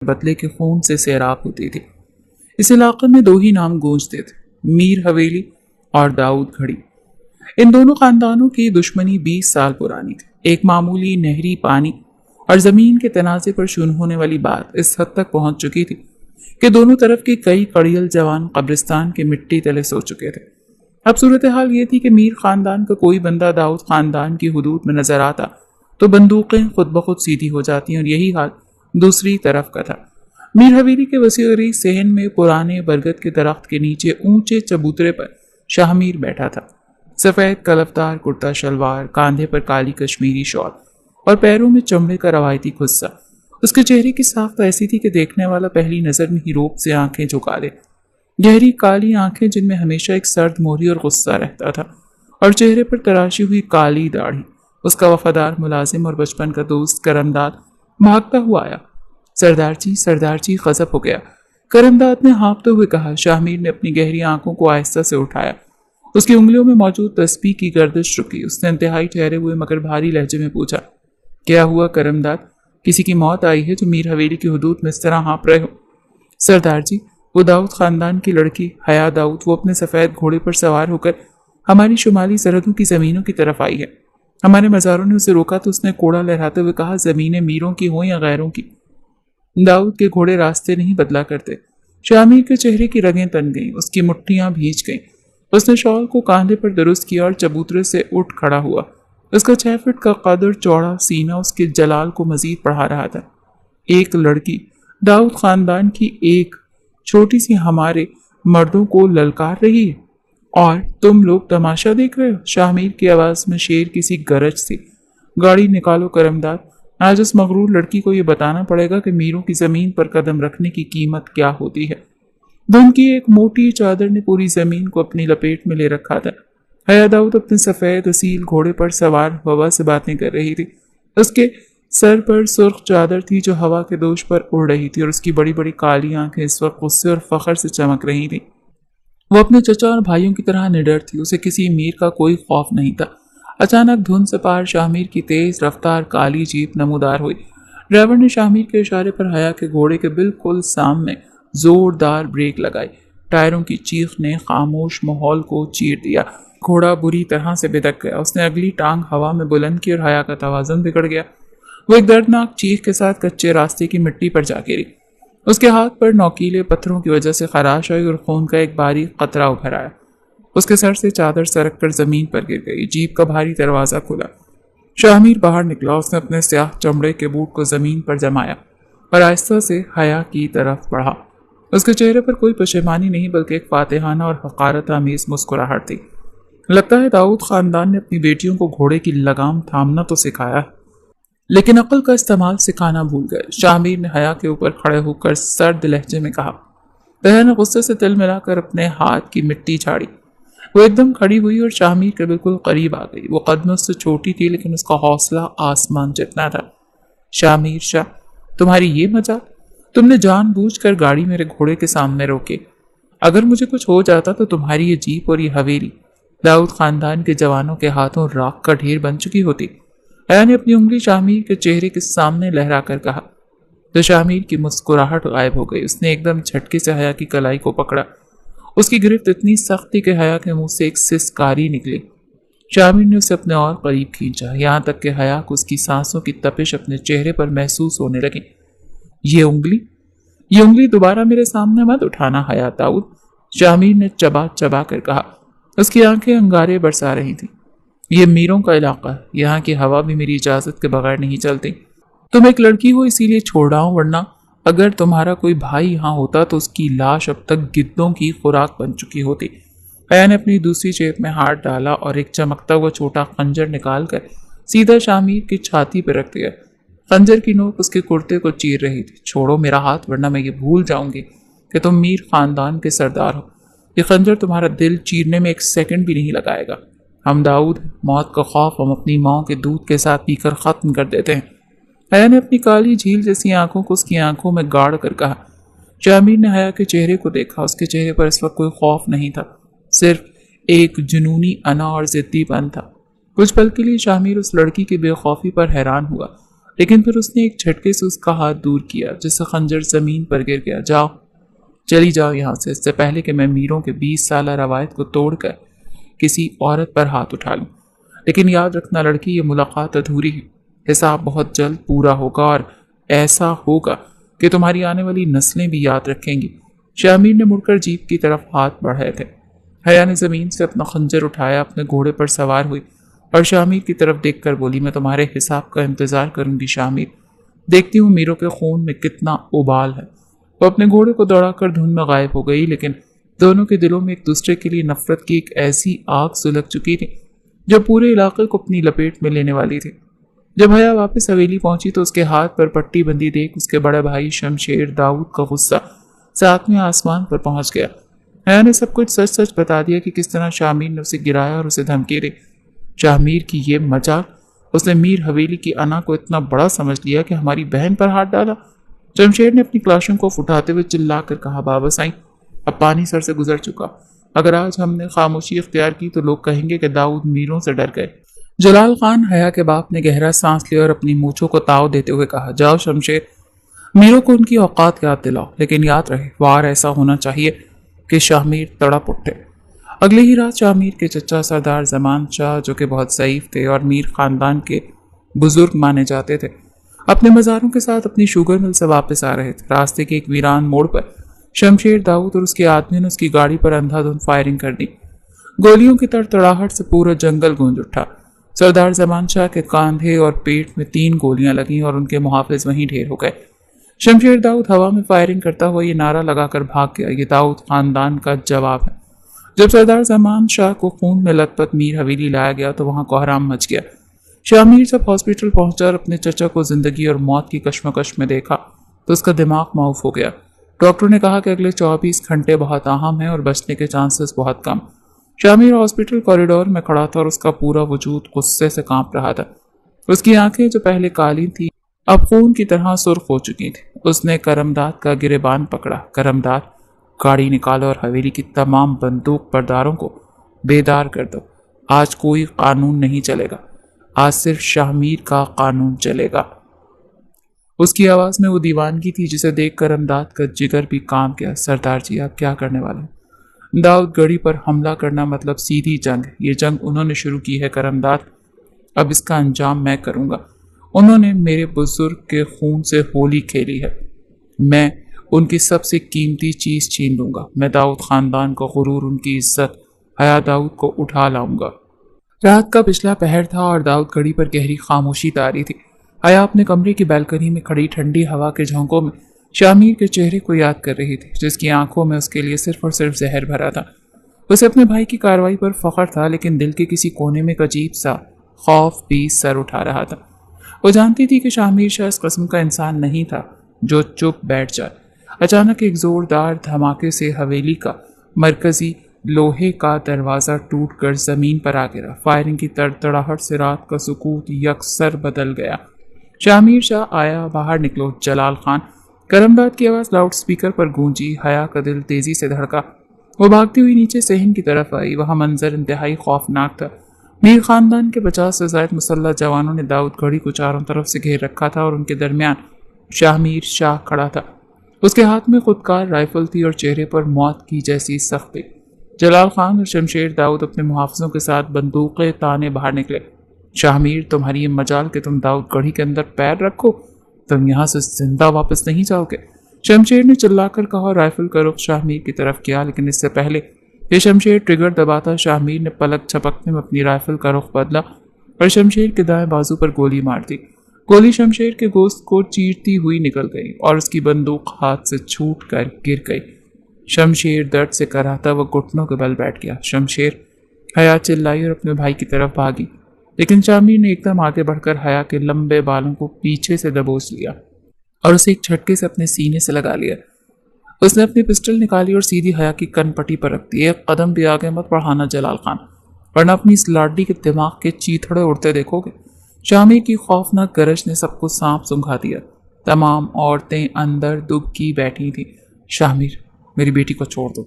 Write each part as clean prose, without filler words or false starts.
بدلے کے خون سے سیراب ہوتی تھی۔ اس علاقے میں دو ہی نام گونجتے تھے، میر حویلی اور داؤد گھڑی۔ ان دونوں خاندانوں کی دشمنی 20 سال پرانی تھی۔ ایک معمولی نہری پانی اور زمین کے تنازع پر شروع ہونے والی بات اس حد تک پہنچ چکی تھی کہ دونوں طرف کے کئی کڑیل جوان قبرستان کے مٹی تلے سو چکے تھے۔ اب صورتحال یہ تھی کہ میر خاندان کا کوئی بندہ داؤد خاندان کی حدود میں نظر آتا تو بندوقیں خود بخود سیدھی ہو جاتی، اور یہی حال دوسری طرف کا تھا۔ میر حویلی کے وسیع صحن میں پرانے برگد کے درخت کے نیچے اونچے چبوترے پر شاہ میر بیٹھا تھا۔ سفید کلفدار کرتا شلوار، کاندھے پر کالی کشمیری شال اور پیروں میں چمڑے کا روایتی خصہ۔ اس کے چہرے کی ساخت ایسی تھی کہ دیکھنے والا پہلی نظر میں ہی روپ سے آنکھیں جھکا دے۔ گہری کالی آنکھیں جن میں ہمیشہ ایک سرد موری اور غصہ رہتا تھا، اور چہرے پر تراشی ہوئی کالی داڑھی۔ اس کا وفادار ملازم اور بچپن کا دوست کرمداد بھاگتا ہوا آیا۔ سردار جی غضب ہو گیا، کرمداد نے ہانپتے ہوئے کہا۔ شاہ میر نے اپنی گہری آنکھوں کو آہستہ سے اٹھایا۔ اس کی انگلیوں میں موجود تسبیح کی گردش رکی۔ اس نے انتہائی ٹھہرے ہوئے مگر بھاری لہجے میں پوچھا، کیا ہوا کرمداد؟ کسی کی موت آئی ہے جو میر حویلی کی حدود میں اس طرح ہانپ رہے ہو؟ سردار جی، وہ داؤد خاندان کی لڑکی حیا داؤد، وہ اپنے سفید گھوڑے پر سوار ہو کر ہماری شمالی سرحدوں کی زمینوں کی طرف آئی ہے۔ ہمارے مزاروں نے اسے روکا تو اس نے کوڑا لہراتے ہوئے کہا، زمینیں میروں کی ہوں یا غیروں کی، داؤد کے گھوڑے راستے نہیں بدلا کرتے۔ شاہ میر کے چہرے کی رگیں تن گئیں، اس کی مٹھیاں بھیج گئیں۔ اس نے شال کو کاندھے پر درست کیا اور چبوترے سے اٹھ کھڑا ہوا۔ اس کا 6 فٹ کا قدر چوڑا سینہ اس کے جلال کو مزید بڑھا رہا تھا۔ ایک لڑکی داؤد خاندان کی ایک چھوٹی سی ہمارے مردوں کو للکار رہی ہے، اور تم لوگ تماشا دیکھ رہے ہو؟ شاہ میر کی آواز میں شیر کسی گرج سے۔ گاڑی نکالو کرمداد، آج اس مغرور لڑکی کو یہ بتانا پڑے گا کہ میروں کی زمین پر قدم رکھنے کی قیمت کیا ہوتی ہے۔ دھند کی ایک موٹی چادر نے پوری زمین کو اپنی لپیٹ میں لے رکھا تھا۔ حیا داؤد اپنے سفید اصیل گھوڑے پر سوار ہوا سے باتیں کر رہی تھی۔ اس کے سر پر سرخ چادر تھی جو ہوا کے دوش پر اڑ رہی تھی، اور اس کی بڑی بڑی کالی آنکھیں اس وقت غصے اور فخر سے چمک رہی تھیں۔ وہ اپنے چچا اور بھائیوں کی طرح نڈر تھی، اسے کسی میر کا کوئی خوف نہیں تھا۔ اچانک دھند سے پار شاہ میر کی تیز رفتار کالی جیپ نمودار ہوئی۔ ڈرائیور نے شاہ میر کے اشارے پر حیا کے گھوڑے کے بالکل سامنے زوردار بریک لگائی۔ ٹائروں کی چیخ نے خاموش ماحول کو چیر دیا۔ گھوڑا بری طرح سے بدک گیا۔ اس نے اگلی ٹانگ ہوا میں بلند کی اور حیا کا توازن بگڑ گیا۔ وہ ایک دردناک چیخ کے ساتھ کچے راستے کی مٹی پر جا گری۔ اس کے ہاتھ پر نوکیلے پتھروں کی وجہ سے خراش آئی اور خون کا ایک باریک قطرہ ابھر آیا۔ اس کے سر سے چادر سرک کر زمین پر گر گئی۔ جیپ کا بھاری دروازہ کھلا۔ شاہ میر باہر نکلا۔ اس نے اپنے سیاہ چمڑے کے بوٹ کو زمین پر جمایا اور آہستہ سے حیا کی طرف بڑھا۔ اس کے چہرے پر کوئی پشیمانی نہیں بلکہ ایک فاتحانہ اور حقارت آمیز مسکراہٹ تھی۔ لگتا ہے داؤد خاندان نے اپنی بیٹیوں کو گھوڑے کی لگام تھامنا تو سکھایا، لیکن عقل کا استعمال سکھانا بھول گئے۔ شاہ میر نے حیا کے اوپر کھڑے ہو کر سرد لہجے میں کہا۔ حیا نے غصے سے تل ملا کر اپنے ہاتھ کی مٹی جھاڑی۔ وہ ایک دم کھڑی ہوئی اور شاہ میر کے بالکل قریب آ گئی۔ وہ قد میں اس سے چھوٹی تھی لیکن اس کا حوصلہ آسمان جتنا تھا۔ شاہ میر شاہ، تمہاری یہ مجال؟ تم نے جان بوجھ کر گاڑی میرے گھوڑے کے سامنے روکے۔ اگر مجھے کچھ ہو جاتا تو تمہاری یہ جیپ اور یہ حویلی داؤد خاندان کے جوانوں کے ہاتھوں راکھ کا ڈھیر بن چکی ہوتی۔ حیا نے اپنی انگلی شاہ میر کے چہرے کے سامنے لہرا کر کہا۔ تو شاہ میر کی مسکراہٹ غائب ہو گئی۔ اس نے ایک دم جھٹکے سے حیا کی کلائی کو پکڑا۔ اس کی گرفت اتنی سخت تھی کہ حیا کے منہ سے ایک سسکاری نکلی۔ شاہ میر نے اسے اپنے اور قریب کھینچا، یہاں تک کہ حیا کو اس کی سانسوں کی تپش اپنے چہرے پر محسوس ہونے لگی۔ یہ انگلی دوبارہ میرے سامنے مت اٹھانا حیا داؤد، شاہ میر نے چبا چبا کر کہا۔ اس کی آنکھیں انگارے برسا رہی تھیں۔ یہ میروں کا علاقہ ہے، یہاں کی ہوا بھی میری اجازت کے بغیر نہیں چلتی۔ تم ایک لڑکی ہو اسی لیے چھوڑ رہا ہوں، ورنہ اگر تمہارا کوئی بھائی یہاں ہوتا تو اس کی لاش اب تک گدوں کی خوراک بن چکی ہوتی۔ حیا نے اپنی دوسری جیب میں ہاتھ ڈالا اور ایک چمکتا ہوا چھوٹا خنجر نکال کر سیدھا شاہ میر کی چھاتی پہ رکھ دیا۔ خنجر کی نوک اس کے کرتے کو چیر رہی تھی۔ چھوڑو میرا ہاتھ ورنہ میں یہ بھول جاؤں گی کہ تم میر خاندان کے سردار ہو۔ یہ خنجر تمہارا دل چیرنے میں ایک سیکنڈ بھی نہیں لگائے گا۔ ہم داؤد موت کا خوف ہم اپنی ماں کے دودھ کے ساتھ پی کر ختم کر دیتے ہیں۔ حیا نے اپنی کالی جھیل جیسی آنکھوں کو اس کی آنکھوں میں گاڑ کر کہا۔ شاہ میر نے حیا کے چہرے کو دیکھا۔ اس کے چہرے پر اس وقت کوئی خوف نہیں تھا، صرف ایک جنونی انا اور ضدی پن تھا۔ کچھ پل کے لیے شاہ میر اس لڑکی کی بے خوفی پر حیران ہوا، लेकिन फिर उसने एक झटके से उसका हाथ दूर किया, जिससे खंजर जमीन पर गिर गया। जाओ, चली जाओ यहाँ से, इससे पहले कि मैं मीरों के 20 साल रवायत को तोड़कर किसी औरत पर हाथ उठा लूं। लेकिन याद रखना लड़की, ये मुलाकात अधूरी है। हिसाब बहुत जल्द पूरा होगा, और ऐसा होगा कि तुम्हारी आने वाली नस्लें भी याद रखेंगी। शामिर ने मुड़कर जीप की तरफ हाथ बढ़ाए थे। हया ने जमीन से अपना खंजर उठाया, अपने घोड़े पर सवार हुई और शामिर की तरफ देखकर बोली, मैं तुम्हारे हिसाब का इंतजार करूंगी शामिर। देखती हूँ मीरों के खून में कितना उबाल है। वो अपने घोड़े को दौड़ाकर धुंध में गायब हो गई, लेकिन दोनों के दिलों में एक दूसरे के लिए नफरत की एक ऐसी आग सुलग चुकी थी जो पूरे इलाके को अपनी लपेट में लेने वाली थी। जब हया वापस हवेली पहुंची तो उसके हाथ पर पट्टी बंदी देख उसके बड़े भाई शमशेर दाऊद का गुस्सा सातवें आसमान पर पहुंच गया। हया ने सब कुछ सच सच बता दिया कि किस तरह शामिर ने उसे गिराया और उसे धमकी दी। शामिर की ये मजाक, उसने मीर हवेली की अना को इतना बड़ा समझ लिया कि हमारी बहन पर हाथ डाला। शमशेर ने अपनी क्लाशों को उठाते हुए चिल्ला कर कहा, बाबा साईं, अब पानी सर से गुजर चुका। अगर आज हमने खामोशी इख्तियार की तो लोग कहेंगे कि दाऊद मीरों से डर गए। जलाल खान हया के बाप ने गहरा सांस लिया और अपनी मूछों को ताव देते हुए कहा, जाओ शमशेर, मीरों को उनकी औकात याद दिलाओ, लेकिन याद रहे वार ऐसा होना चाहिए कि शामिर तड़प उठे। अगले ही रात शामिर के चचा सरदार जमान शाह, जो कि बहुत ज़ईफ थे और मीर खानदान के बुजुर्ग माने जाते थे, अपने मज़ारों के साथ अपनी शुगर मिल से वापस आ रहे थे। रास्ते के एक वीरान मोड़ पर शमशेर दाऊद और उसके आदमी ने उसकी गाड़ी पर अंधाधुंध फायरिंग कर दी। गोलियों की तड़तड़ाहट से पूरा जंगल गूंज उठा। सरदार जमान शाह के कांधे और पेट में 3 गोलियां लगीं और उनके मुहाफिज वहीं ढेर हो गए। शमशेर दाऊद हवा में फायरिंग करता हुआ ये नारा लगाकर भाग गया, ये दाऊद खानदान का जवाब है। जब सरदार जमान शाह को खून में लथपथ मीर हवेली लाया गया तो वहां कोहराम मच गया। शामिर जब हॉस्पिटल पहुंचा और अपने चचा को जिंदगी और मौत की कश्मकश में देखा तो उसका दिमाग माऊफ हो गया। डॉक्टर ने कहा कि अगले 24 घंटे बहुत अहम हैं और बचने के चांसेस बहुत कम। शामिर हॉस्पिटल कॉरिडोर में खड़ा था और उसका पूरा वजूद गुस्से से कांप रहा था। उसकी आंखें जो पहले काली थी अब खून की तरह सुर्ख हो चुकी थी। उसने करमदाद का गिरेबान पकड़ा। करमदाद, गाड़ी निकालो और हवेली की तमाम बंदूक बरदारों को बेदार कर दो। आज कोई कानून नहीं चलेगा, आज सिर्फ शामिर का कानून चलेगा। उसकी आवाज में वो दीवानगी थी जिसे देख करमदाद का जिगर भी काम किया। सरदार जी, आप क्या करने वाले हैं? दाऊद गढ़ी पर हमला करना मतलब सीधी जंग। ये जंग उन्होंने शुरू की है करमदाद, अब इसका अंजाम मैं करूंगा। उन्होंने मेरे बुजुर्ग के खून से होली खेली है, मैं उनकी सबसे कीमती चीज छीन लूंगा। मैं दाऊद खानदान का गुरूर, उनकी इज्जत, हया दाऊद को उठा लाऊंगा। रात का पिछला पहर था और दाऊद गढ़ी पर गहरी खामोशी तारी थी। हया अपने कमरे की बालकनी में खड़ी ठंडी हवा के झोंकों में शामिर के चेहरे को याद कर रही थी, जिसकी आंखों में उसके लिए सिर्फ और सिर्फ जहर भरा था। उसे अपने भाई की कार्रवाई पर फख्र था, लेकिन दिल के किसी कोने में एक अजीब सा खौफ भी सर उठा रहा था। वो जानती थी कि शामिर शाह इस किस्म का इंसान नहीं था जो चुप बैठ जाए। अचानक एक जोरदार धमाके से हवेली का मरकजी लोहे का दरवाजा टूटकर जमीन पर आ गिरा। फायरिंग की तड़तड़ाहट से रात का सुकूत यकसर बदल गया। शामिर शाह आया, बाहर निकलो। जलाल खान, करमदाद की आवाज़ लाउड स्पीकर पर गूंजी। हया का दिल तेजी से धड़का। वो भागती हुई नीचे सहन की तरफ आई। वहां मंजर इंतहाई खौफनाक था। मीर खानदान के 50 से ज्यादा मुसल्लह जवानों ने दाऊद गढ़ी को चारों तरफ से घेर रखा था और उनके दरमियान शामिर शाह खड़ा था। उसके हाथ में खुदकार राइफल थी और चेहरे पर मौत की जैसी सख्ती। जलाल खान और शमशेर दाऊद अपने मुहाफिजों के साथ बंदूकें ताने बाहर निकले। शामिर, तुम्हारी ये मजाल कि तुम दाऊद गढ़ी के अंदर पैर रखो, तुम यहाँ से जिंदा वापस नहीं जाओगे। शमशेर ने चिल्लाकर कहा। राइफल का रुख शामिर की तरफ किया, लेकिन इससे पहले ये शमशेर ट्रिगर दबाता शामिर ने पलक झपकने में अपनी राइफल का रुख बदला और शमशेर के दाएं बाजू पर गोली मार दी। गोली शमशेर के गोश्त को चीरती हुई निकल गई और उसकी बंदूक हाथ से छूट कर गिर गई। शमशेर दर्द से कराहता वह घुटनों के बल बैठ गया। शमशेर, हया चिल्लाई और अपने भाई की तरफ भागी, लेकिन शामिर ने एकदम आगे बढ़कर हया के लंबे बालों को पीछे से दबोच लिया और उसे एक झटके से अपने सीने से लगा लिया। उसने अपनी पिस्टल निकाली और सीधी हया की कनपट्टी पर रख दी। एक कदम भी आगे मत बढ़ाना जलाल खान, वरना अपनी इस लाडी के दिमाग के चीथड़े उड़ते देखोगे। शामिर की खौफनाक गरज ने सबको सांप सूंघा दिया। तमाम औरतें अंदर दुबकी बैठी थीं। शामिर, मेरी बेटी को छोड़ दो,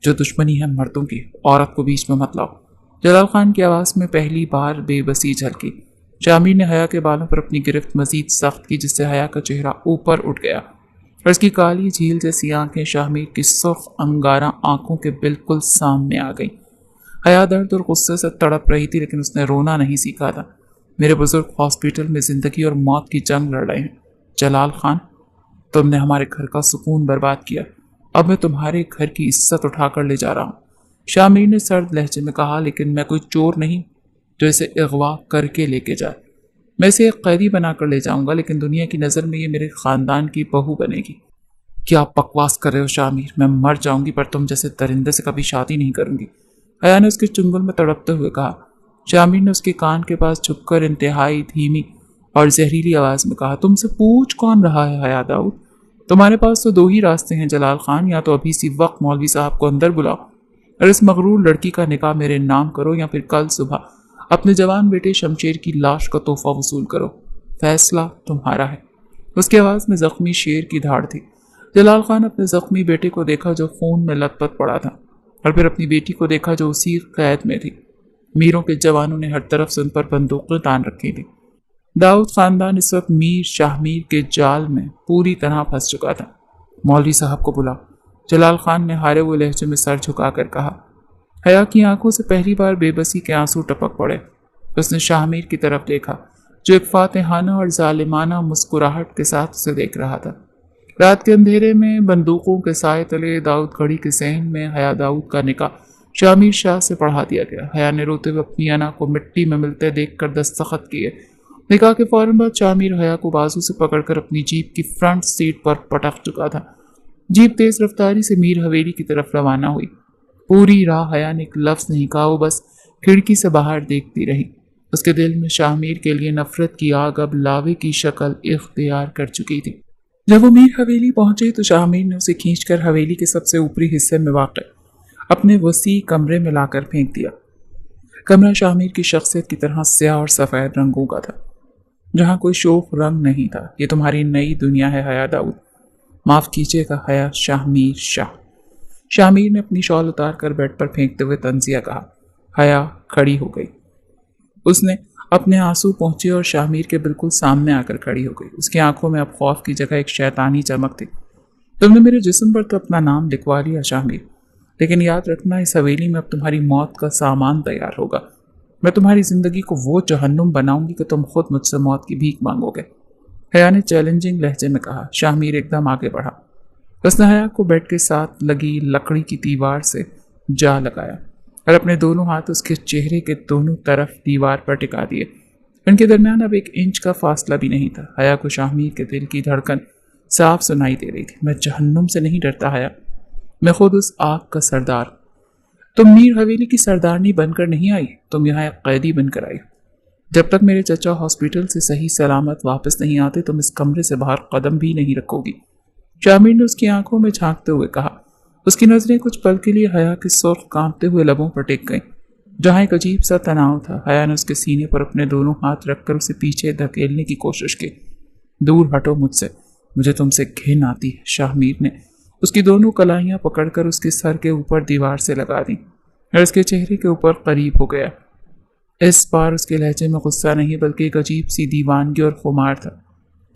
जो दुश्मनी है मर्दों की, औरत को बीच में मत लाओ। जलाल खान की आवाज़ में पहली बार बेबसी झलकी। शामिर ने हया के बालों पर अपनी गिरफ्त मजीद सख्त की, जिससे हया का चेहरा ऊपर उठ गया और उसकी काली झील जैसी आंखें शामिर की सुर्ख अंगारा आंखों के बिल्कुल सामने आ गईं। हया दर्द और गुस्से से तड़प रही थी, लेकिन उसने रोना नहीं सीखा था। मेरे बुजुर्ग हॉस्पिटल में जिंदगी और मौत की जंग लड़ रहे हैं। जलाल खान, तुमने हमारे घर का सुकून बर्बाद किया। अब मैं तुम्हारे घर की इज्जत उठाकर ले जा रहा हूँ, शामिर ने सर्द लहजे में कहा। लेकिन मैं कोई चोर नहीं जो इसे अगवा करके लेके जाए। मैं इसे एक कैदी बनाकर ले जाऊंगा, लेकिन दुनिया की नज़र में ये मेरे खानदान की बहू बनेगी। क्या बकवास कर रहे हो शामिर? मैं मर जाऊंगी पर तुम जैसे दरिंदे से कभी शादी नहीं करूंगी, हया ने उसके चुंगल में तड़पते हुए कहा। शामिर ने उसके कान के पास झुककर इंतहाई धीमी और जहरीली आवाज में कहा, तुमसे पूछ कौन रहा है हया दाऊद? तुम्हारे पास तो दो ही रास्ते हैं जलाल खान, या तो अभी इसी वक्त मौलवी साहब को अंदर बुलाओ और इस मगरूर लड़की का निकाह मेरे नाम करो, या फिर कल सुबह अपने जवान बेटे शमशेर की लाश का तोहफा वसूल करो। फैसला तुम्हारा है। उसकी आवाज़ में जख्मी शेर की धाड़ थी। जलाल खान अपने जख्मी बेटे को देखा जो खून में लथपथ पड़ा था, और फिर अपनी बेटी को देखा जो उसी कैद में थी। मीरों के जवानों ने हर तरफ से उन पर बंदूकें तान रखी थी। दाऊद खानदान इस वक्त मीर शाहमीर के जाल में पूरी तरह फंस चुका था। मौलवी साहब को बुलाओ, जलाल खान ने हारे हुए लहजे में सर झुकाकर कहा। हया की आंखों से पहली बार बेबसी के आंसू टपक पड़े। उसने शाहमीर की तरफ देखा, जो एक फातिहाना और जालिमाना मुस्कुराहट के साथ उसे देख रहा था। रात के अंधेरे में बंदूकों के साए तले दाऊद घड़ी के सहन में हया दाऊद का निकाह शामिर शाह से पढ़ा दिया गया। हया ने रोते हुए अपनी अना को मिट्टी में मिलते देखकर दस्तखत किए। निकाह के फौरन बाद शामिर हया को बाजू से पकड़कर अपनी जीप की फ्रंट सीट पर पटक चुका था। जीप तेज रफ्तारी से मीर हवेली की तरफ रवाना हुई। पूरी राह हया ने एक लफ्ज नहीं कहा, वो बस खिड़की से बाहर देखती रही। उसके दिल में शाहमीर के लिए नफरत की आग अब लावे की शक्ल इख्तियार कर चुकी थी। जब वो मीर हवेली पहुंचे तो शाहमीर ने उसे खींचकर हवेली के सबसे ऊपरी हिस्से में वाक़ अपने वसी कमरे में लाकर फेंक दिया। कमरा शाहमीर की शख्सियत की तरह स्याह और सफ़ेद रंगों का था, जहाँ कोई शोख रंग नहीं था। ये तुम्हारी नई दुनिया है हया दाऊद। माफ़ कीजिएगा हया शाहमीर शाह। शाहमीर ने अपनी शॉल उतार कर बेड पर फेंकते हुए तंजिया कहा। हया खड़ी हो गई। उसने अपने आंसू पहुंचे और शाहमीर के बिल्कुल सामने आकर खड़ी हो गई। उसकी आंखों में अब खौफ की जगह एक शैतानी चमक थी। तुमने मेरे जिस्म पर तो अपना नाम लिखवा लिया शाहमीर, लेकिन याद रखना इस हवेली में अब तुम्हारी मौत का सामान तैयार होगा। मैं तुम्हारी जिंदगी को वो जहन्नुम बनाऊंगी कि तुम खुद मुझसे मौत की भीख मांगोगे, हया ने चैलेंजिंग लहजे में कहा। शाहमीर एकदम आगे बढ़ा। उसने हया को बेड के साथ लगी लकड़ी की दीवार से जा लगाया और अपने दोनों हाथ उसके चेहरे के दोनों तरफ दीवार पर टिका दिए। उनके दरमियान अब 1 इंच का फासला भी नहीं था। हया को शाहमीर के दिल की धड़कन साफ सुनाई दे रही थी। मैं जहन्नुम से नहीं डरता हया, मैं खुद उस आग का सरदार। तुम मीर हवेली की सरदारनी बनकर नहीं आई, तुम यहाँ एक कैदी बनकर आई। जब तक मेरे चचा हॉस्पिटल से सही सलामत वापस नहीं आते, तुम इस कमरे से बाहर कदम भी नहीं रखोगी, शामिर ने उसकी आंखों में झांकते हुए कहा। उसकी नजरें कुछ पल के लिए हया के सुर्ख कांपते हुए लबों पर टिक गईं, जहां एक अजीब सा तनाव था। हया ने उसके सीने पर अपने दोनों हाथ रखकर उसे पीछे धकेलने की कोशिश की। दूर हटो मुझसे, मुझे तुमसे घिन आती है। शाहमीर ने उसकी दोनों कलाइयां पकड़कर उसके सर के ऊपर दीवार से लगा दी और उसके चेहरे के ऊपर करीब हो गया। इस बार उसके लहजे में गुस्सा नहीं बल्कि एक अजीब सी दीवानगी और खुमार था।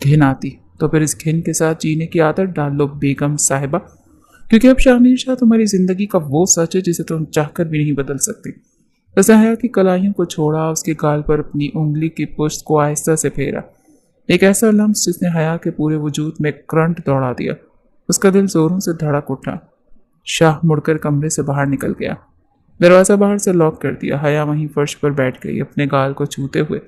घिन आती तो फिर इस घिन के साथ जीने की आदत डाल लो बेगम साहिबा, क्योंकि अब शामिर शाह तुम्हारी जिंदगी का वो सच है जिसे तुम चाहकर भी नहीं बदल सकती। उसने हया की कलाइयों को छोड़ा, उसके गाल पर अपनी उंगली की पुश्त को आहिस्ता से फेरा। एक ऐसा लम्स जिसने हया के पूरे वजूद में करंट दौड़ा दिया। उसका दिल जोरों से धड़क उठा। शाह मुड़कर कमरे से बाहर निकल गया। दरवाज़ा बाहर से लॉक कर दिया। हया वहीं फर्श पर बैठ गई, अपने गाल को छूते हुए,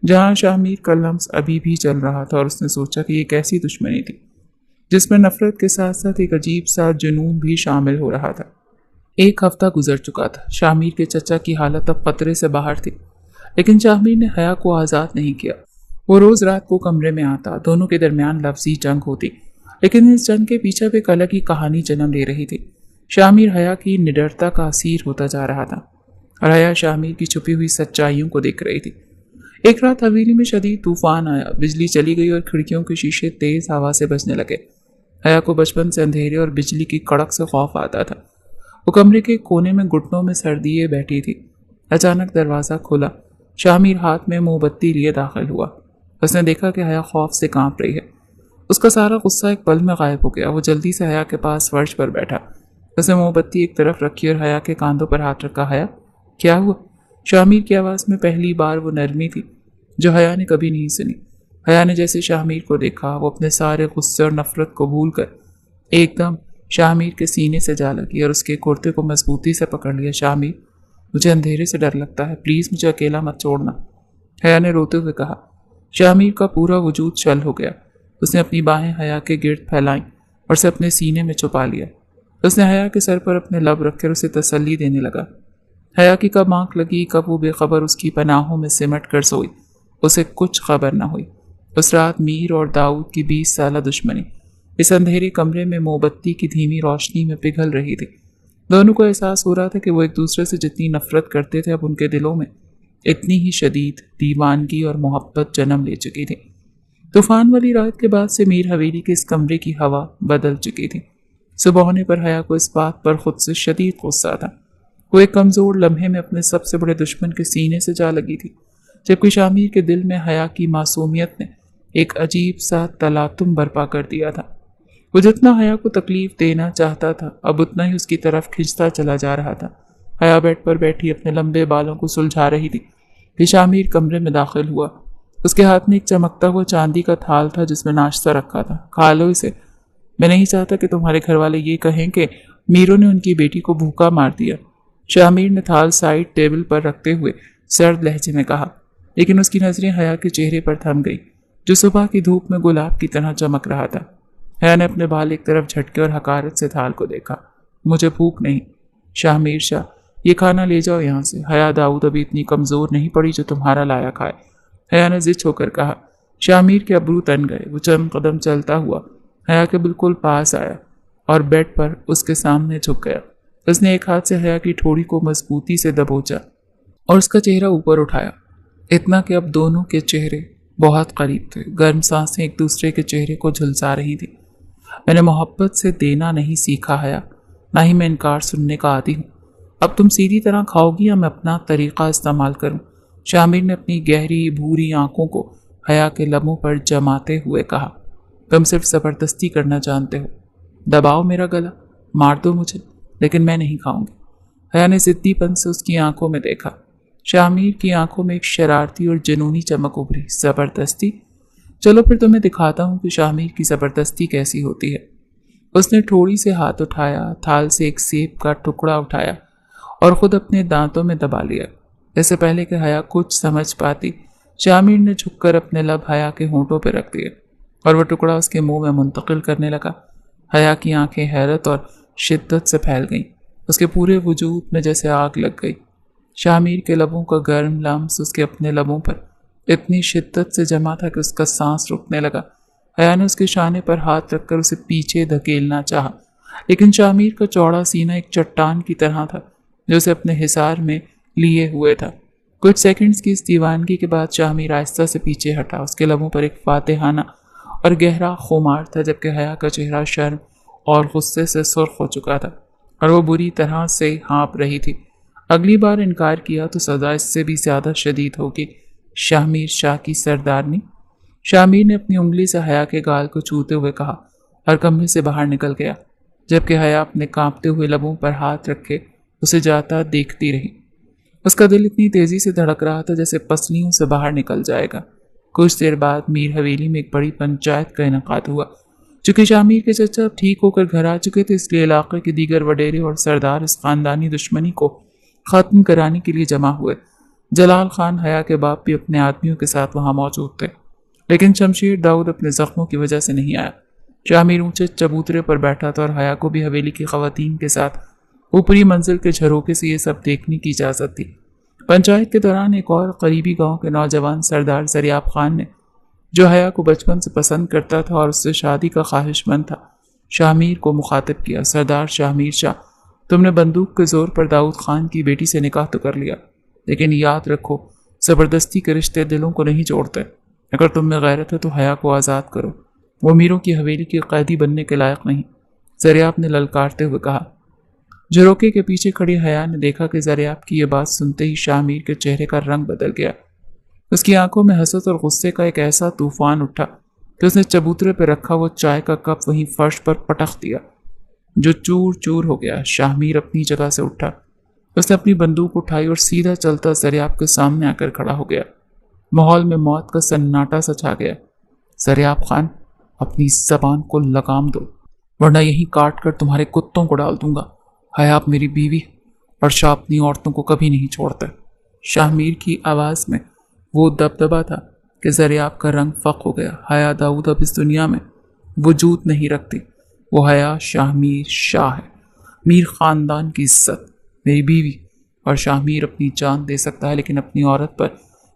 जहां शाहमीर का लम्स अभी भी चल रहा था। और उसने सोचा कि ये कैसी दुश्मनी थी जिसमें नफरत के साथ साथ एक अजीब सा जुनून भी शामिल हो रहा था। 1 हफ्ता गुजर चुका था। शाहमीर के चचा की हालत अब खतरे से बाहर थी, लेकिन शाहमीर ने हया को आज़ाद नहीं किया। वो रोज़ रात को कमरे में आता, दोनों के दरमियान लफ्जी जंग होती, लेकिन इस जंग के पीछे भी एक अलग ही कहानी जन्म ले रही थी। शाहमीर हया की निडरता का असीर होता जा रहा था और हया शाहमीर की छुपी हुई सच्चाइयों को देख रही थी। एक रात हवेली में शदीद तूफान आया, बिजली चली गई और खिड़कियों के शीशे तेज हवा से बजने लगे। हया को बचपन से अंधेरे और बिजली की कड़क से खौफ आता था। वो कमरे के कोने में घुटनों में सर दिए बैठी थी। अचानक दरवाज़ा खुला। शाहमीर हाथ में मोमबत्ती लिए दाखिल हुआ। उसने देखा कि हया खौफ से कांप रही है। उसका सारा गुस्सा एक पल में गायब हो गया। वो जल्दी से हया के पास फर्श पर बैठा। उसने मोमबत्ती एक तरफ रखी और हया के कांधों पर हाथ रखा। हया, क्या हुआ? शाहमीर की आवाज़ में पहली बार वो नरमी थी जो हया ने कभी नहीं सुनी। हया ने जैसे शाहमीर को देखा, वो अपने सारे गुस्से और नफरत को भूल कर एकदम शाहमीर के सीने से जा लगी और उसके कुर्ते को मजबूती से पकड़ लिया। शाहमीर, मुझे अंधेरे से डर लगता है, प्लीज़ मुझे अकेला मत छोड़ना, हया ने रोते हुए कहा। शाहमीर का पूरा वजूद चल हो गया। उसने अपनी बाहें हया के गिर्द फैलाईं और उसे अपने सीने में छुपा लिया। उसने हया के सर पर अपने लब रखकर उसे तसल्ली देने लगा। हया की कब आंख लगी, कब वो बेखबर उसकी पनाहों में सिमट कर सोई, उसे कुछ खबर न हुई। उस रात मीर और दाऊद की 20 साला दुश्मनी इस अंधेरे कमरे में मोमबत्ती की धीमी रोशनी में पिघल रही थी। दोनों को एहसास हो रहा था कि वो एक दूसरे से जितनी नफरत करते थे, अब उनके दिलों में इतनी ही शदीद दीवानगी और मोहब्बत जन्म ले चुकी थी। तूफान वाली रात के बाद से मीर हवेली के इस कमरे की हवा बदल चुकी थी। सुबह होने पर हया को इस बात पर खुद से शदीद गुस्सा था। वो एक कमज़ोर लम्हे में अपने सबसे बड़े दुश्मन के सीने से जा लगी थी, जबकि शामीर के दिल में हया की मासूमियत ने एक अजीब सा तलातुम बर्पा कर दिया था। वो जितना हया को तकलीफ देना चाहता था, अब उतना ही उसकी तरफ खिंचता चला जा रहा था। हया बेड पर बैठी अपने लंबे बालों को सुलझा रही थी कि शामीर कमरे में दाखिल हुआ। उसके हाथ में एक चमकता हुआ चांदी का थाल था जिसमें नाश्ता रखा था। खा लो इसे, मैं नहीं चाहता कि तुम्हारे घर वाले ये कहें कि मीरों ने उनकी बेटी को भूखा मार दिया, शामीर ने थाल साइड टेबल पर रखते हुए सर्द लहजे में कहा, लेकिन उसकी नजरें हया के चेहरे पर थम गई जो सुबह की धूप में गुलाब की तरह चमक रहा था। हया ने अपने बाल एक तरफ झटके और हकारत से थाल को देखा। मुझे भूख नहीं। शामीर शाह, ये खाना ले जाओ यहाँ से। हया, दाऊद अभी इतनी कमज़ोर नहीं पड़ी जो तुम्हारा लाया खाए, हया ने जिद होकर कहा। शामीर के अब्रू तन गए। वो चंद कदम चलता हुआ हया के बिल्कुल पास आया और बेड पर उसके सामने झुक गया। उसने एक हाथ से हया की ठोड़ी को मजबूती से दबोचा और उसका चेहरा ऊपर उठाया, इतना कि अब दोनों के चेहरे बहुत करीब थे। गर्म सांसें एक दूसरे के चेहरे को झुलसा रही थी। मैंने मोहब्बत से देना नहीं सीखा हया, ना ही मैं इनकार सुनने का आदी हूँ। अब तुम सीधी तरह खाओगी या मैं अपना तरीका इस्तेमाल करूँ? शामिर ने अपनी गहरी भूरी आंखों को हया के लबों पर जमाते हुए कहा। तुम सिर्फ ज़बरदस्ती करना जानते हो। दबाओ मेरा गला, मार दो मुझे, लेकिन मैं नहीं खाऊंगी। हया ने जिद्दीपन से उसकी आंखों में देखा। शामिर की आंखों में एक शरारती और जुनूनी चमक उभरी। ज़बरदस्ती? चलो फिर तुम्हें दिखाता हूँ कि शामिर की ज़बरदस्ती कैसी होती है। उसने ठोड़ी से हाथ उठाया, थाल से एक सेब का टुकड़ा उठाया और ख़ुद अपने दांतों में दबा लिया। इससे पहले कि हया कुछ समझ पाती, शामिर ने झुककर अपने लब हया के होंठों पर रख दिए और वह टुकड़ा उसके मुंह में मुंतकिल करने लगा। हया की आंखें हैरत और शिद्दत से फैल गईं। उसके पूरे वजूद में जैसे आग लग गई। शामिर के लबों का गर्म लम्स उसके अपने लबों पर इतनी शिद्दत से जमा था कि उसका सांस रुकने लगा। हया ने उसके शाने पर हाथ रखकर उसे पीछे धकेलना चाहा, लेकिन शामिर का चौड़ा सीना एक चट्टान की तरह था जो उसे अपने हिसार में लिए हुए था। कुछ सेकंड्स की इस दीवानगी के बाद शामिर आहिस्ता से पीछे हटा। उसके लबों पर एक फातिहाना और गहरा खुमार था, जबकि हया का चेहरा शर्म और गुस्से से सुर्ख हो चुका था और वो बुरी तरह से हाँप रही थी। अगली बार इनकार किया तो सज़ा इससे भी ज़्यादा शदीद होगी। शामिर शाह की सरदारनी। शामिर ने अपनी उंगली से हया के गाल को छूते हुए कहा और कमरे से बाहर निकल गया, जबकि हया अपने कांपते हुए लबों पर हाथ रखे उसे जाता देखती रही। उसका दिल इतनी तेज़ी से धड़क रहा था जैसे पसलियों से बाहर निकल जाएगा। कुछ देर बाद मीर हवेली में एक बड़ी पंचायत का इनेकाद हुआ। चूँकि शामिर के चचा अब ठीक होकर घर आ चुके थे, इसलिए इलाके के दीगर वडेरे और सरदार इस खानदानी दुश्मनी को ख़त्म कराने के लिए जमा हुए। जलाल खान हया के बाप भी अपने आदमियों के साथ वहाँ मौजूद थे, लेकिन शमशेर दाऊद अपने ज़ख्मों की वजह से नहीं आया। शामिर ऊंचे चबूतरे पर बैठा था और हया को भी हवेली की ख़वातीन के साथ ऊपरी मंजिल के झरोके से ये सब देखने की इजाज़त थी। पंचायत के दौरान एक और करीबी गांव के नौजवान सरदार ज़रियाब खान ने, जो हया को बचपन से पसंद करता था और उससे शादी का ख्वाहिशमंद था, शामिर को मुखातिब किया। सरदार शामिर शाह, तुमने बंदूक के ज़ोर पर दाऊद खान की बेटी से निकाह तो कर लिया, लेकिन याद रखो ज़बरदस्ती के रिश्ते दिलों को नहीं जोड़ते। अगर तुम में गैरत है तो हया को आज़ाद करो, वो मीरों की हवेली के कैदी बनने के लायक नहीं, ज़रियाब ने ललकारते हुए कहा। झरोके के पीछे खड़ी हया ने देखा कि ज़रियाब की ये बात सुनते ही शामिर के चेहरे का रंग बदल गया। اس کی آنکھوں میں حسرت اور غصے کا ایک ایسا طوفان اٹھا کہ اس نے چبوترے پہ رکھا وہ چائے کا کپ وہیں فرش پر پٹخ دیا جو چور چور ہو گیا۔ شاہ میر اپنی جگہ سے اٹھا، اس نے اپنی بندوق اٹھائی اور سیدھا چلتا زریاب کے سامنے آ کر کھڑا ہو گیا۔ ماحول میں موت کا سناٹا سا چھا گیا۔ زریاب خان، اپنی زبان کو لگام دو ورنہ یہیں کاٹ کر تمہارے کتوں کو ڈال دوں گا۔ حیا میری بیوی اور شاہ اپنی عورتوں کو کبھی نہیں چھوڑتا۔ شاہ میر کی آواز میں وہ دبدبا تھا کہ زریاب کا رنگ فق ہو گیا۔ حیا داؤد اب اس دنیا میں وجود نہیں رکھتی۔ وہ حیا شاہ میر شاہ ہے، میر خاندان کی عزت، میری بیوی، اور شاہ میر اپنی جان دے سکتا ہے لیکن اپنی عورت پر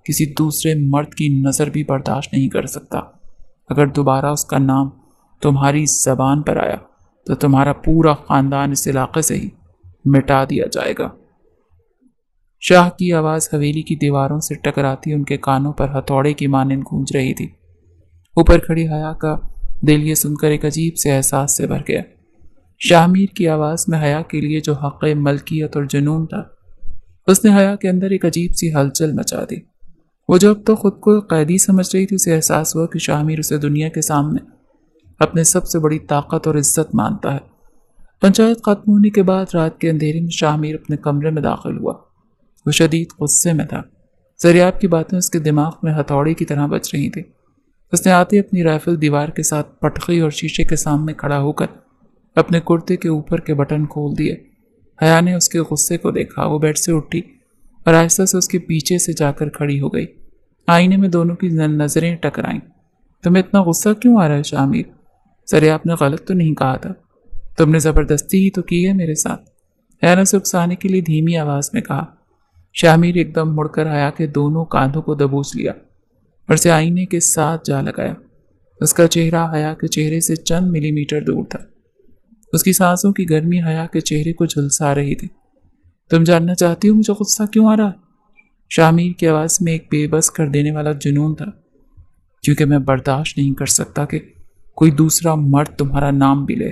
کسی دوسرے مرد کی نظر بھی برداشت نہیں کر سکتا۔ اگر دوبارہ اس کا نام تمہاری زبان پر آیا تو تمہارا پورا خاندان اس علاقے سے ہی مٹا دیا جائے گا۔ شاہ کی آواز حویلی کی دیواروں سے ٹکراتی ان کے کانوں پر ہتھوڑے کی مانند گونج رہی تھی۔ اوپر کھڑی حیا کا دل یہ سن کر ایک عجیب سے احساس سے بھر گیا۔ شاہ میر کی آواز میں حیا کے لیے جو حق ملکیت اور جنون تھا، اس نے حیا کے اندر ایک عجیب سی ہلچل مچا دی۔ وہ جو اب تو خود کو قیدی سمجھ رہی تھی، اسے احساس ہوا کہ شاہ میر اسے دنیا کے سامنے اپنے سب سے بڑی طاقت اور عزت مانتا ہے۔ پنچایت ختم ہونے کے بعد رات کے اندھیرے میں شاہ میر اپنے کمرے میں داخل ہوا۔ وہ شدید غصے میں تھا۔ زریاب کی باتیں اس کے دماغ میں ہتھوڑی کی طرح بج رہی تھیں۔ اس نے آتے اپنی رائفل دیوار کے ساتھ پٹخی اور شیشے کے سامنے کھڑا ہو کر اپنے کرتے کے اوپر کے بٹن کھول دیے۔ حیا نے اس کے غصے کو دیکھا۔ وہ بیڈ سے اٹھی اور آہستہ سے اس کے پیچھے سے جا کر کھڑی ہو گئی۔ آئینے میں دونوں کی نظریں ٹکرائیں۔ تمہیں اتنا غصہ کیوں آ رہا ہے شاہ میر؟ زریاب نے غلط تو نہیں کہا تھا، تم نے زبردستی ہی تو کی ہے میرے ساتھ، حیا نے اسے اکسانے کے لیے دھیمی آواز میں کہا۔ شاہ میر ایک دم مڑ کر حیا کے دونوں کاندھوں کو دبوچ لیا اور اسے آئینے کے ساتھ جا لگایا۔ اس کا چہرہ حیا کے چہرے سے چند ملی میٹر دور تھا۔ اس کی سانسوں کی گرمی حیا کے چہرے کو جھلسا رہی تھی۔ تم جاننا چاہتی ہو مجھے غصہ کیوں آ رہا ہے؟ شاہ میر کی آواز میں ایک بے بس کر دینے والا جنون تھا۔ کیونکہ میں برداشت نہیں کر سکتا کہ کوئی دوسرا مرد تمہارا نام بھی لے۔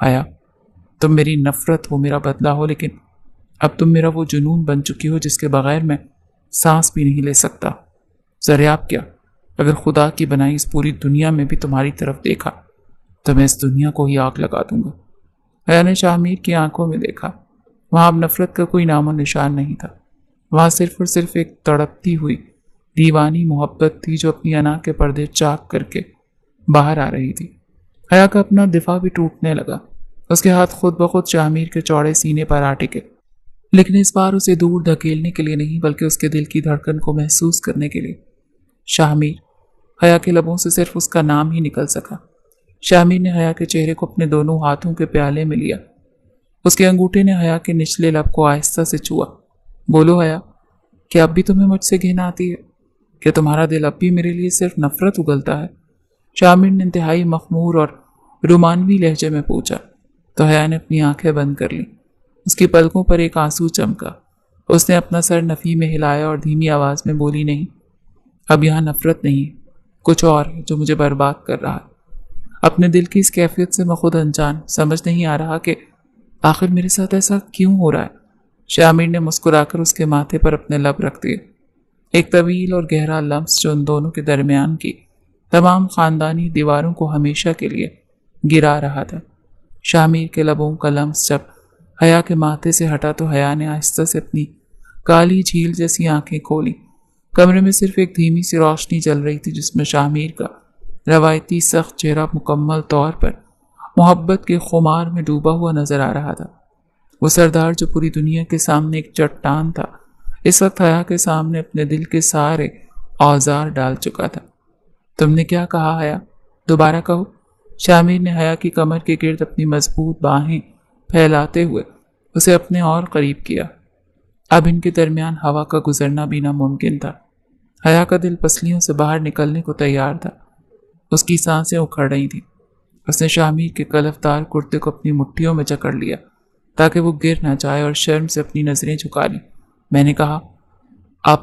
حیا، تم میری نفرت ہو، میرا بدلہ ہو، لیکن اب تم میرا وہ جنون بن چکی ہو جس کے بغیر میں سانس بھی نہیں لے سکتا۔ زریاب کیا، اگر خدا کی بنائی اس پوری دنیا میں بھی تمہاری طرف دیکھا تو میں اس دنیا کو ہی آگ لگا دوں گا۔ حیا نے شاہ میر کی آنکھوں میں دیکھا۔ وہاں اب نفرت کا کوئی نام و نشان نہیں تھا۔ وہاں صرف اور صرف ایک تڑپتی ہوئی دیوانی محبت تھی جو اپنی انا کے پردے چاک کر کے باہر آ رہی تھی۔ حیا کا اپنا دفاع بھی ٹوٹنے لگا۔ اس کے ہاتھ خود بخود شاہ میر کے چوڑے سینے پر آ ٹکے، لیکن اس بار اسے دور دھکیلنے کے لیے نہیں بلکہ اس کے دل کی دھڑکن کو محسوس کرنے کے لیے۔ شاہ میر، حیا کے لبوں سے صرف اس کا نام ہی نکل سکا۔ شاہ میر نے حیا کے چہرے کو اپنے دونوں ہاتھوں کے پیالے میں لیا۔ اس کے انگوٹھے نے حیا کے نچلے لب کو آہستہ سے چھوا۔ بولو حیا، کیا اب بھی تمہیں مجھ سے گھن آتی ہے؟ کہ تمہارا دل اب بھی میرے لیے صرف نفرت اگلتا ہے؟ شاہ میر نے انتہائی مخمور اور رومانوی لہجے میں پوچھا۔ تو حیا نے اپنی آنکھیں بند کر لیں۔ اس کی پلکوں پر ایک آنسو چمکا۔ اس نے اپنا سر نفی میں ہلایا اور دھیمی آواز میں بولی، نہیں، اب یہاں نفرت نہیں، کچھ اور ہے جو مجھے برباد کر رہا ہے۔ اپنے دل کی اس کیفیت سے میں خود انجان، سمجھ نہیں آ رہا کہ آخر میرے ساتھ ایسا کیوں ہو رہا ہے۔ شاہ میر نے مسکرا کر اس کے ماتھے پر اپنے لب رکھ دیے۔ ایک طویل اور گہرا لمس جو ان دونوں کے درمیان کی تمام خاندانی دیواروں کو ہمیشہ کے لیے گرا رہا تھا۔ شاہ میر کے لبوں کا لمس جب حیا کے ماتھے سے ہٹا تو حیا نے آہستہ سے اپنی کالی جھیل جیسی آنکھیں کھولی۔ کمرے میں صرف ایک دھیمی سی روشنی چل رہی تھی جس میں شاہ میر کا روایتی سخت چہرہ مکمل طور پر محبت کے خمار میں ڈوبا ہوا نظر آ رہا تھا۔ وہ سردار جو پوری دنیا کے سامنے ایک چٹان تھا، اس وقت حیا کے سامنے اپنے دل کے سارے اوزار ڈال چکا تھا۔ تم نے کیا کہا حیا؟ دوبارہ کہو۔ شاہ میر نے حیا کی کمر کے گرد اپنی مضبوط باہیں پھیلاتے ہوئے اسے اپنے اور قریب کیا۔ اب ان کے درمیان ہوا کا گزرنا بھی ناممکن تھا۔ حیا کا دل پسلیوں سے باہر نکلنے کو تیار تھا۔ اس کی سانسیں اکھڑ رہی تھیں۔ اس نے شاہ میر کے کلفدار کرتے کو اپنی مٹھیوں میں جکڑ لیا تاکہ وہ گر نہ جائے اور شرم سے اپنی نظریں جھکا لی۔ میں نے کہا،